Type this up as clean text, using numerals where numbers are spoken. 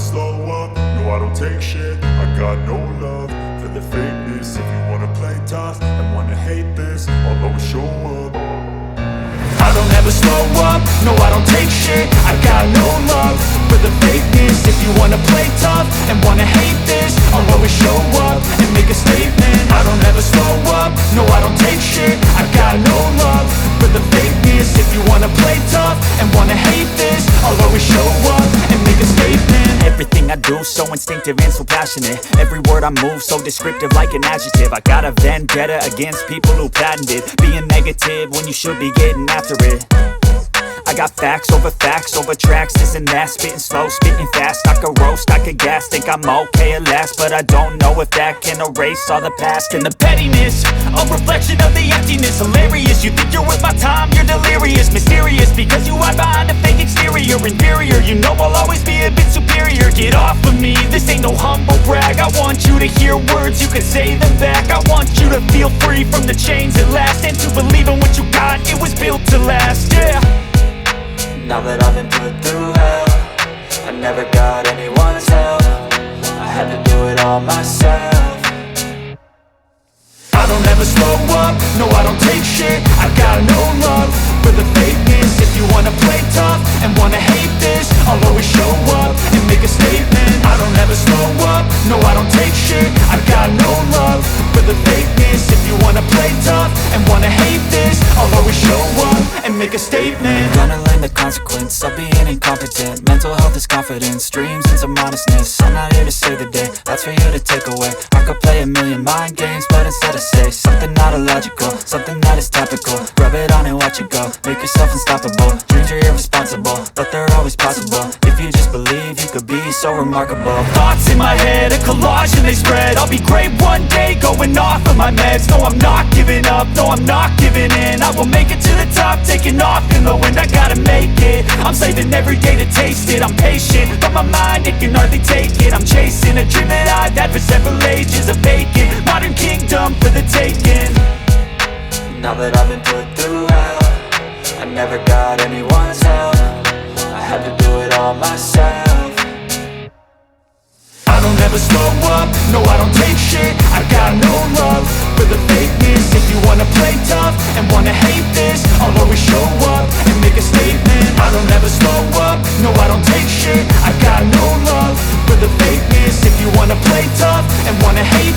slow up, no I don't take shit. I got no love for the fakeness. If you wanna play tough and wanna hate this, I'll always show up. I don't ever slow up, no I don't take shit. I got no love for the fakeness. If you wanna play tough and wanna hate this, I'll always show up and make a statement. I don't ever slow up, no I don't take shit. I got no love for the fakeness. If you wanna play tough and wanna hate this, I'll always show up and make a statement. Everything I do so instinctive and so passionate. Every word I move so descriptive like an adjective. I got a vendetta against people who patented being negative when you should be getting after it. I got facts over tracks, this and that. Spitting slow, spitting fast, I could roast, I could gas. Think I'm okay at last, but I don't know if that can erase all the past. And the pettiness, a reflection of the emptiness. Hilarious, you think you're worth my time, you're delirious. Mysterious, because you hide behind a fake exterior. Inferior, you know I'll always be a bit superior. Get off of me, this ain't no humble brag. I want you to hear words, you can say them back. I want you to feel free from the chains at last, and to believe in what you got, it was built to last, yeah. Now that I've been put through hell, I never got anyone's help. I had to do it all myself. I don't ever slow up, no I don't take shit. I got no love for the fakeness. If you wanna play tough and wanna hate this, I'll always show up and make a statement. I don't ever slow up, no I don't take shit. I got no love for the fakeness. If you wanna play tough and wanna hate this, I'll always show up and make a statement. Gonna learn the consequence of being incompetent. Mental health is confidence, dreams and some honestness. I'm not here to save the day, that's for you to take away. I could play a million mind games, but instead I say something not illogical, something that is topical. Rub it on and watch it go, make yourself unstoppable. Dreams are irresponsible, but they're always possible. If you just believe, you could be so remarkable. Thoughts in my head, a collage and they spread. I'll be great one day, going off of my meds. No, I'm not giving up, no, I'm not giving in. I will make it to the top, taking off in the wind. I gotta make it, I'm saving every day to taste it. I'm patient, but my mind, it can hardly take it. I'm chasing a dream that I've had for several ages. A vacant, modern kingdom for the taking. Now that I've been put through hell, I never got anyone's help. I had to do it all myself. I don't ever slow up, no I don't take shit. I got no love for the fakeness. If you wanna play tough and wanna hate this, I'll always show up and make a statement. I don't ever slow up, no I don't take shit. I got no love for the fakeness. If you wanna play tough and wanna hate